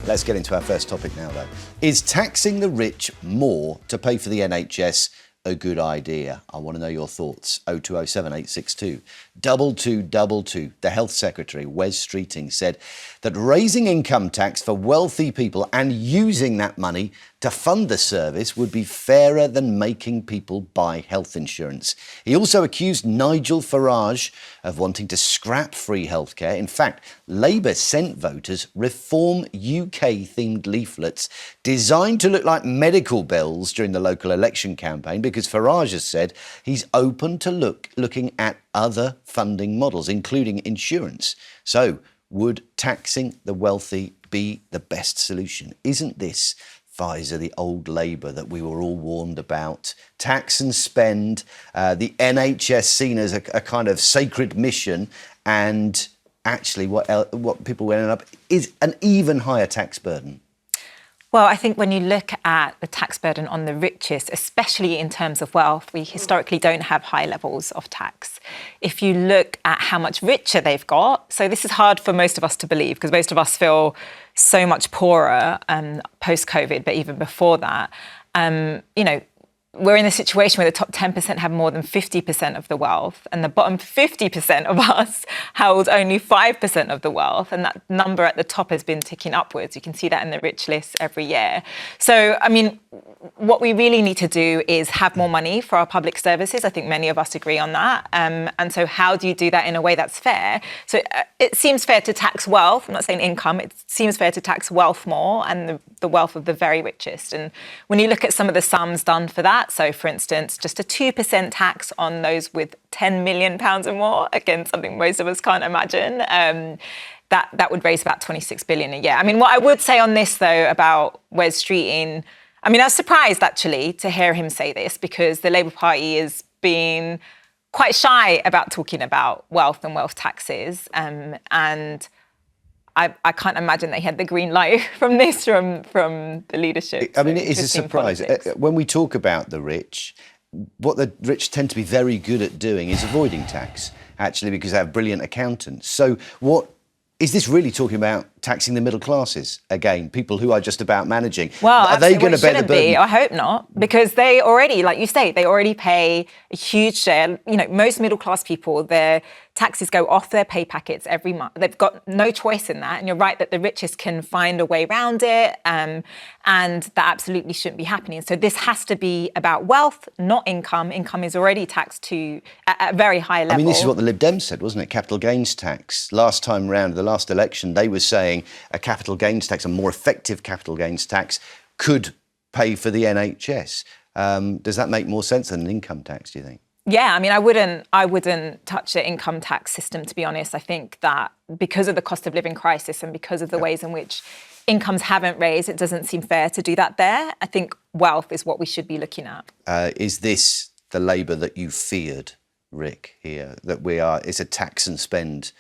Let's get into our first topic now, though. Is taxing the rich more to pay for the NHS a good idea? I want to know your thoughts. 0207 862 2222. The Health Secretary, Wes Streeting, said that raising income tax for wealthy people and using that money to fund the service would be fairer than making people buy health insurance. He also accused Nigel Farage of wanting to scrap free healthcare. In fact, Labour sent voters Reform UK-themed leaflets designed to look like medical bills during the local election campaign because Farage has said he's open to looking at other funding models, including insurance. So, would taxing the wealthy be the best solution? Isn't this, Faiza, the old Labour that we were all warned about? Tax and spend, the NHS seen as a kind of sacred mission, and actually what people will end up is an even higher tax burden. Well, I think when you look at the tax burden on the richest, especially in terms of wealth, we historically don't have high levels of tax. If you look at how much richer they've got, so this is hard for most of us to believe because most of us feel so much poorer post-COVID, but even before that, we're in a situation where the top 10% have more than 50% of the wealth and the bottom 50% of us hold only 5% of the wealth. And that number at the top has been ticking upwards. You can see that in the rich list every year. So, I mean, what we really need to do is have more money for our public services. I think many of us agree on that. And so how do you do that in a way that's fair? So it seems fair to tax wealth. I'm not saying income. It seems fair to tax wealth more and the wealth of the very richest. And when you look at some of the sums done for that, so, for instance, just a 2% tax on those with £10 million or more, again, something most of us can't imagine, that would raise about 26 billion a year. I mean, what I would say on this, though, about Wes Streeting, I mean, I was surprised, actually, to hear him say this because the Labour Party is being quite shy about talking about wealth and wealth taxes. And I can't imagine they had the green light from the leadership. I mean, it is a surprise. When we talk about the rich, what the rich tend to be very good at doing is avoiding tax, actually, because they have brilliant accountants. So what is this really talking about? Taxing the middle classes again, people who are just about managing? Well, are they going to bear the burden? I hope not, because they already, like you say, they already pay a huge share. You know, most middle class people, their taxes go off their pay packets every month. They've got no choice in that. And you're right that the richest can find a way around it, and that absolutely shouldn't be happening. So this has to be about wealth, not income. Income is already taxed to at a very high level. I mean, this is what the Lib Dems said, wasn't it? Capital gains tax. Last time round, the last election, they were saying a capital gains tax, a more effective capital gains tax, could pay for the NHS. Does that make more sense than an income tax, do you think? Yeah, I mean, I wouldn't touch the income tax system, to be honest. I think that because of the cost of living crisis and because of the ways in which incomes haven't raised, it doesn't seem fair to do that there. I think wealth is what we should be looking at. Is this the Labour that you feared, Rick, here, that it's a tax and spend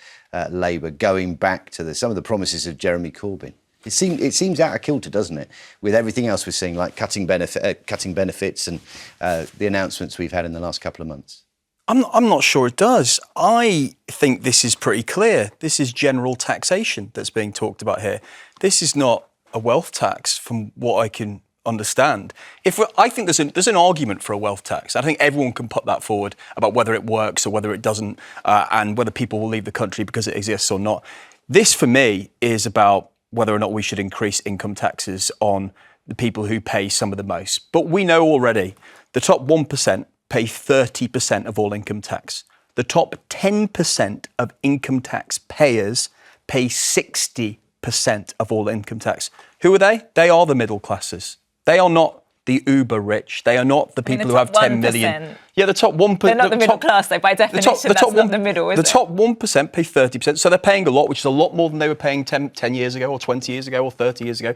Labour going back to some of the promises of Jeremy Corbyn? It seems out of kilter, doesn't it, with everything else we're seeing, like cutting benefits and the announcements we've had in the last couple of months? I'm not sure it does. I think this is pretty clear. This is general taxation that's being talked about here. This is not a wealth tax, from what I can understand. I think there's an argument for a wealth tax. I think everyone can put that forward about whether it works or whether it doesn't, and whether people will leave the country because it exists or not. This, for me, is about whether or not we should increase income taxes on the people who pay some of the most. But we know already the top 1% pay 30% of all income tax. The top 10% of income tax payers pay 60% of all income tax. Who are they? They are the middle classes. They are not the uber rich. They are not the people who have 10 million. Yeah, the top 1%. They're not the middle class, though, by definition. That's not the middle, is it? The top 1% pay 30%. So they're paying a lot, which is a lot more than they were paying 10 years ago or 20 years ago or 30 years ago.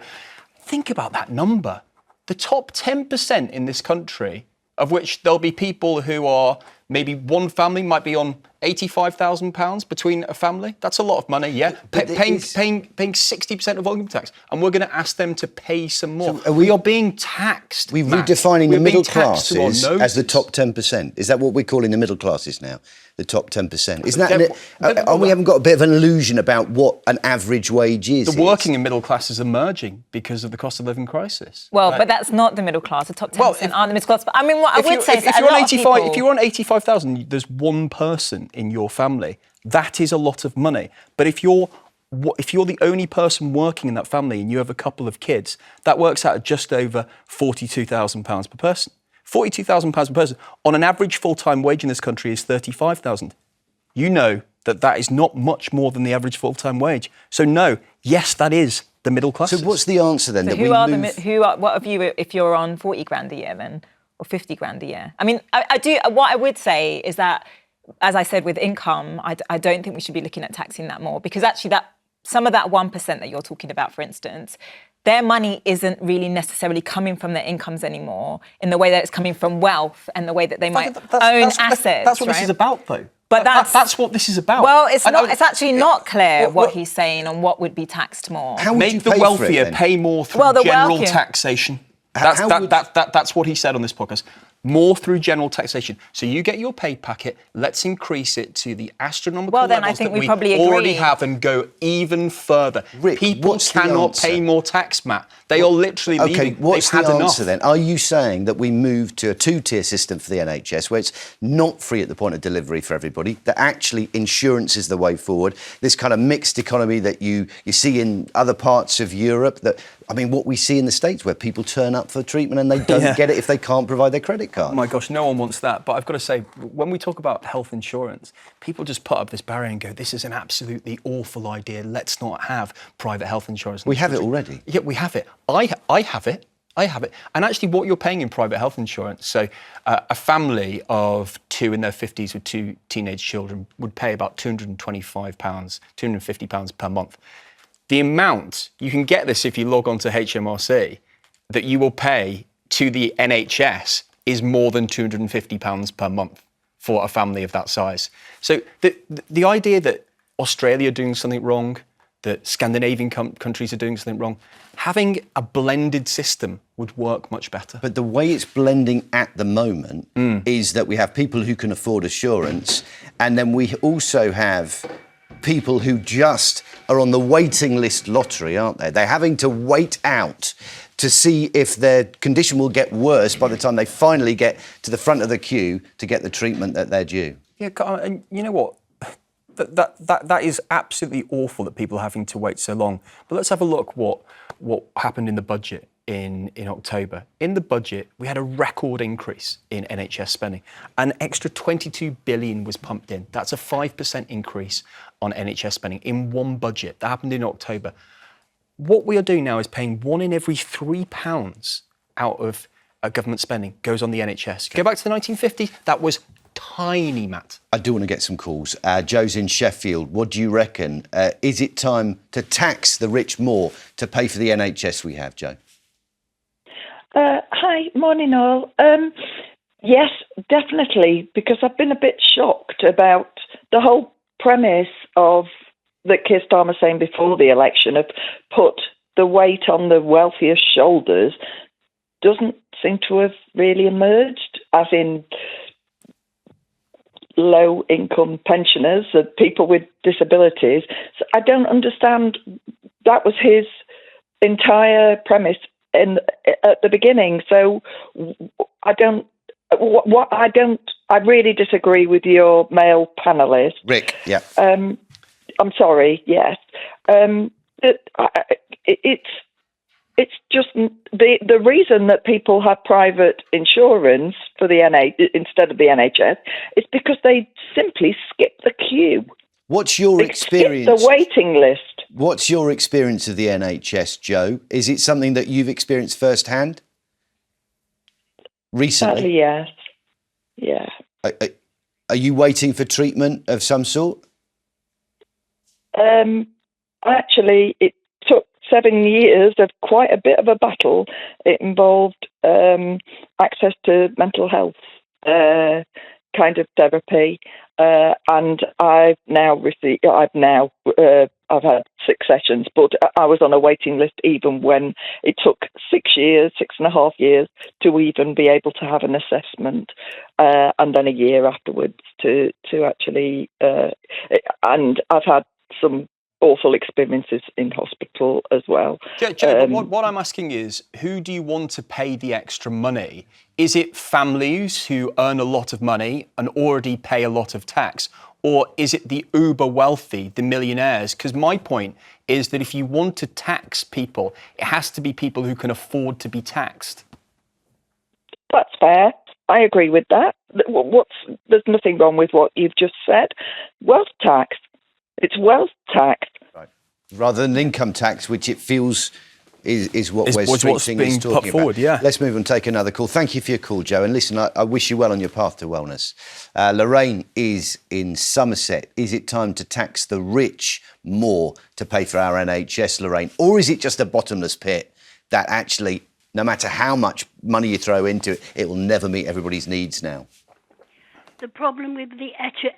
Think about that number. The top 10% in this country, of which there'll be people who are maybe one family might be on £85,000 between a family. That's a lot of money, yeah. Paying 60% of volume tax, and we're going to ask them to pay some more. So we are being taxed. We're redefining the middle classes as the top 10%. Is that what we're calling the middle classes now? The top 10%. Isn't that? We haven't got a bit of an illusion about what an average wage is. The working and middle class is emerging because of the cost of living crisis. Well, but that's not the middle class. The top 10% aren't the middle class. But I mean, what I would say is that if you're on 85,000, there's one person in your family. That is a lot of money. But if you're the only person working in that family and you have a couple of kids, that works out at just over £42,000 per person. £42,000 per person on an average full-time wage in this country is $35,000. You know that is not much more than the average full-time wage. So no, yes, that is the middle class. So what's the answer then? So what have you if you're on 40 grand a year then, or 50 grand a year? I mean, what I would say is that, as I said with income, I don't think we should be looking at taxing that more, because actually some of that 1% that you're talking about, for instance, their money isn't really necessarily coming from their incomes anymore in the way that it's coming from wealth and the way that they might own assets. That's what this is about, though. But that's what this is about. Well, it's not. It's actually not clear what he's saying on what would be taxed more. How would Make you the pay wealthier for it, pay more through general taxation. That's what he said on this podcast. More through general taxation. So you get your pay packet, let's increase it to the astronomical levels that we already have and go even further. Rick, people cannot pay more tax, Matt. They are literally leaving. Okay, what's the answer then? Are you saying that we move to a two-tier system for the NHS where it's not free at the point of delivery for everybody, that actually insurance is the way forward, this kind of mixed economy that you see in other parts of Europe, what we see in the States where people turn up for treatment and they don't get it if they can't provide their credit card? Oh my gosh, no one wants that. But I've got to say, when we talk about health insurance, people just put up this barrier and go, this is an absolutely awful idea. Let's not have private health insurance. We have it already. Yeah, we have it. I have it. And actually what you're paying in private health insurance, so a family of two in their 50s with two teenage children would pay about £225, £250 per month. The amount, you can get this if you log on to HMRC, that you will pay to the NHS is more than £250 per month for a family of that size. So the idea that Australia are doing something wrong, that Scandinavian countries are doing something wrong, having a blended system would work much better. But the way it's blending at the moment is that we have people who can afford assurance, and then we also have people who just are on the waiting list lottery, aren't they? They're having to wait out to see if their condition will get worse by the time they finally get to the front of the queue to get the treatment that they're due. Yeah, and you know what? That is absolutely awful that people are having to wait so long. But let's have a look what happened in the budget in October. In the budget, we had a record increase in NHS spending. An extra 22 billion was pumped in. That's a 5% increase on NHS spending in one budget. That happened in October. What we are doing now is paying £1 in every £3 out of government spending goes on the NHS. Go back to the 1950s, that was tiny, Matt. I do want to get some calls. Joe's in Sheffield. What do you reckon? Is it time to tax the rich more to pay for the NHS we have, Joe? Hi, morning all. Yes, definitely, because I've been a bit shocked about the whole premise of that Keir Starmer saying before the election of put the weight on the wealthiest shoulders doesn't seem to have really emerged, as in low-income pensioners, people with disabilities. So I don't understand. That was his entire premise at the beginning. So I really disagree with your male panellist. Rick, yeah. I'm sorry, yes. It's just the reason that people have private insurance for the instead of the NHS is because they simply skip the queue. What's your experience? Skip the waiting list. What's your experience of the NHS, Joe? Is it something that you've experienced firsthand recently? Yes. Yeah. Are you waiting for treatment of some sort? Actually, it took 7 years of quite a bit of a battle. It involved access to mental health kind of therapy, and I've had 6 sessions, but I was on a waiting list even when it took 6.5 years to even be able to have an assessment, and then a year afterwards to actually, and I've had some awful experiences in hospital as well. Joe, but what I'm asking is, who do you want to pay the extra money? Is it families who earn a lot of money and already pay a lot of tax? Or is it the uber wealthy, the millionaires? Because my point is that if you want to tax people, it has to be people who can afford to be taxed. That's fair. I agree with that. There's nothing wrong with what you've just said. Wealth tax. It's wealth tax. Right. Rather than income tax, which it feels is what Wes Streeting being is talking put forward, about. yeah. Let's move and take another call. Thank you for your call, Joe. And listen, I wish you well on your path to wellness. Lorraine is in Somerset. Is it time to tax the rich more to pay for our NHS, Lorraine? Or is it just a bottomless pit that actually, no matter how much money you throw into it, it will never meet everybody's needs now? The problem with the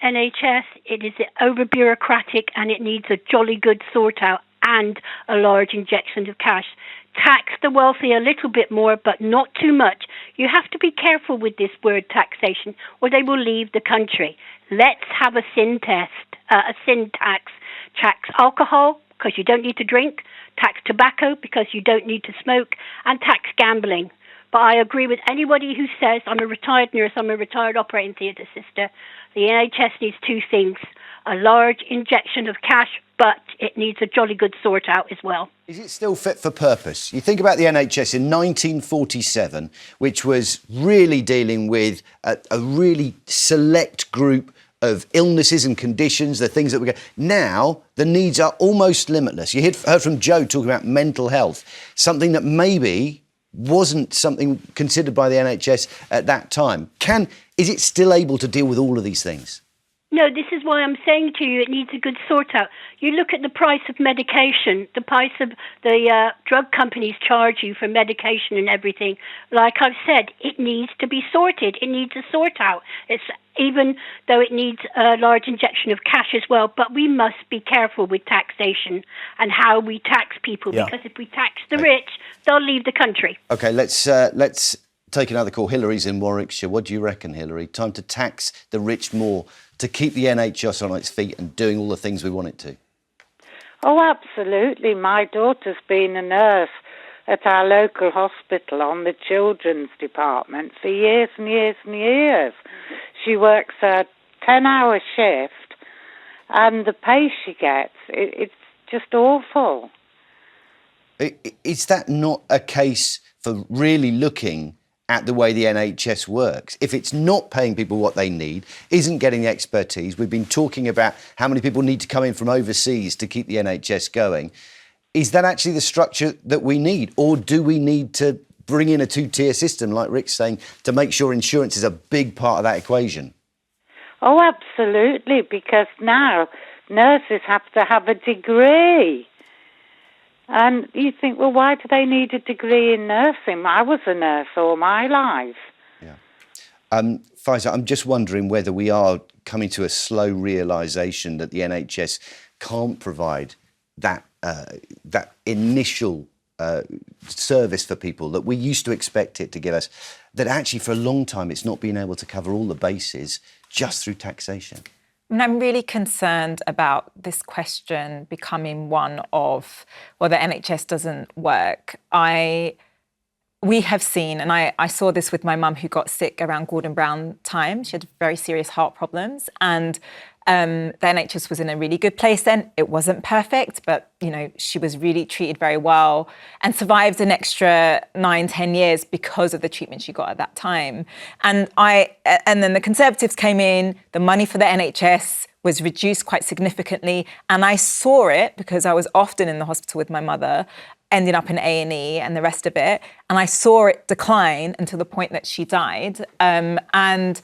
NHS, it is over-bureaucratic and it needs a jolly good sort-out and a large injection of cash. Tax the wealthy a little bit more, but not too much. You have to be careful with this word taxation, or they will leave the country. Let's have a sin tax. Tax alcohol, because you don't need to drink. Tax tobacco, because you don't need to smoke. And tax gambling. But I agree with anybody who says, I'm a retired nurse, I'm a retired operating theatre sister. The NHS needs 2 things. A large injection of cash, but it needs a jolly good sort out as well. Is it still fit for purpose? You think about the NHS in 1947, which was really dealing with a really select group of illnesses and conditions, the things that we get. Now, the needs are almost limitless. You heard from Joe talking about mental health, something that maybe wasn't something considered by the NHS at that time. Is it still able to deal with all of these things? No, this is why I'm saying to you it needs a good sort out. You look at the price of medication, the price of the drug companies charge you for medication and everything. Like I've said, it needs to be sorted. It needs a sort out. It's even though it needs a large injection of cash as well. But we must be careful with taxation and how we tax people, because if we tax the rich, they'll leave the country. OK, let's take another call. Hillary's in Warwickshire. What do you reckon, Hillary? Time to tax the rich more to keep the NHS on its feet and doing all the things we want it to? Oh, absolutely. My daughter's been a nurse at our local hospital on the children's department for years and years and years. She works a 10-hour shift, and the pay she gets, it's just awful. Is that not a case for really looking at the way the NHS works? If it's not paying people what they need, isn't getting the expertise, we've been talking about how many people need to come in from overseas to keep the NHS going. Is that actually the structure that we need? Or do we need to bring in a 2-tier system, like Rick's saying, to make sure insurance is a big part of that equation? Oh, absolutely, because now nurses have to have a degree. And you think, well, why do they need a degree in nursing? I was a nurse all my life. Yeah. Faiza, I'm just wondering whether we are coming to a slow realisation that the NHS can't provide that initial service for people that we used to expect it to give us, that actually for a long time it's not been able to cover all the bases just through taxation. And I'm really concerned about this question becoming one of, well, the NHS doesn't work. We have seen, and I saw this with my mum who got sick around Gordon Brown time. She had very serious heart problems, and the NHS was in a really good place then. It wasn't perfect, but she was really treated very well and survived an extra 9-10 years because of the treatment she got at that time. And then the Conservatives came in, the money for the NHS was reduced quite significantly, and I saw it because I was often in the hospital with my mother, ending up in A&E and the rest of it, and I saw it decline until the point that she died, and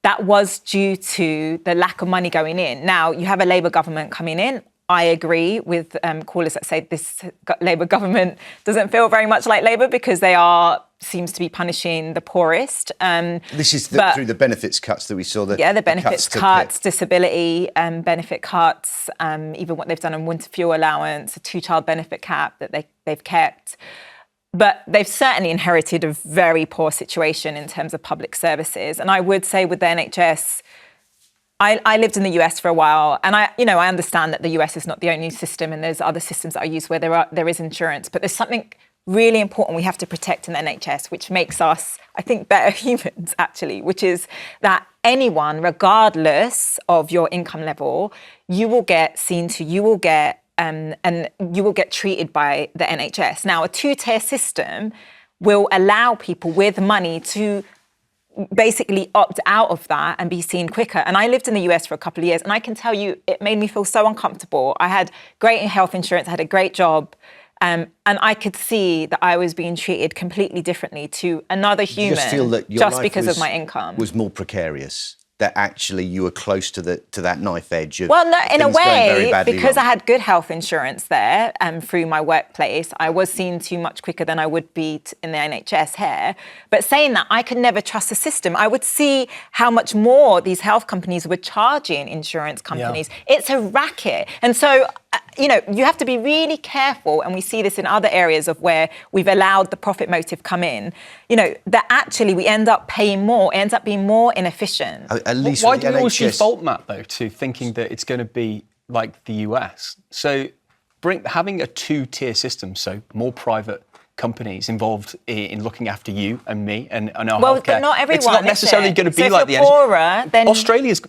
that was due to the lack of money going in. Now, you have a Labour government coming in. I agree with callers that say this Labour government doesn't feel very much like Labour because they seems to be punishing the poorest. This is through the benefits cuts that we saw. The benefits cuts, disability benefit cuts, even what they've done on winter fuel allowance, a 2-child benefit cap that they've kept. But they've certainly inherited a very poor situation in terms of public services. And I would say with the NHS, I lived in the US for a while, and I understand that the US is not the only system, and there's other systems that are used where there is insurance. But there's something really important we have to protect in the NHS, which makes us, I think, better humans, actually, which is that anyone, regardless of your income level, you will get seen to, you will get, and you will get treated by the NHS. Now, a 2-tier system will allow people with money to basically opt out of that and be seen quicker. And I lived in the US for a couple of years, and I can tell you, it made me feel so uncomfortable. I had great health insurance, I had a great job, and I could see that I was being treated completely differently to another human just feel that your just life because of my income. Was more precarious, that actually you were close to that knife edge of well, no, in a things going very way, badly because wrong. I had good health insurance there through my workplace, I was seen to much quicker than I would be in the NHS here. But saying that, I could never trust the system. I would see how much more these health companies were charging insurance companies. Yeah. It's a racket. And so, you have to be really careful, and we see this in other areas of where we've allowed the profit motive come in, that actually we end up paying more, it ends up being more inefficient. At least why do we always default, Matt, though, to thinking that it's going to be like the US? So having a 2-tier system, so more private companies involved in looking after you and me and our healthcare. Well, but not everyone. It's not necessarily going to be like the poorer, then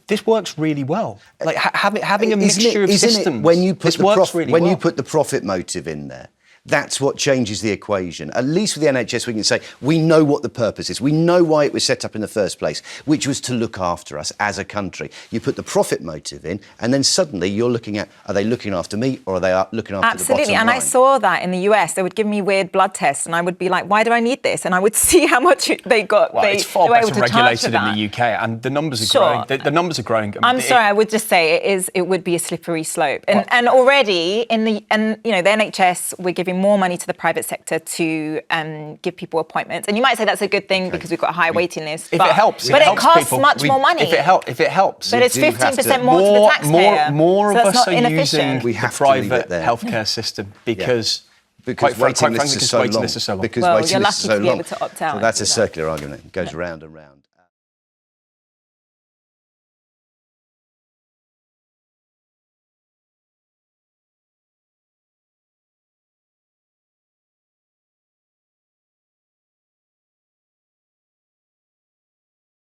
this works really well. Like having a mixture of systems. When you put you put the profit motive in there, that's what changes the equation. At least with the NHS, we can say, we know what the purpose is. We know why it was set up in the first place, which was to look after us as a country. You put the profit motive in, and then suddenly you're looking at, are they looking after me or are they looking after the bottom line? Absolutely, and I saw that in the US. They would give me weird blood tests, and I would be like, why do I need this? And I would see how much they got. Well, it's far better regulated in the UK, and the numbers are growing. The numbers are growing. I'm sorry, I would just say it would be a slippery slope. And already the NHS, we're giving more money to the private sector to give people appointments. And you might say that's a good thing because we've got a high waiting list. If it helps. But it costs people, much more money. If it helps. But it's 15% more to the taxpayer. More so of us are inefficient. using the private healthcare system because waiting lists are so long. You're lucky to be able to opt out. So that's a circular argument. It goes round and round.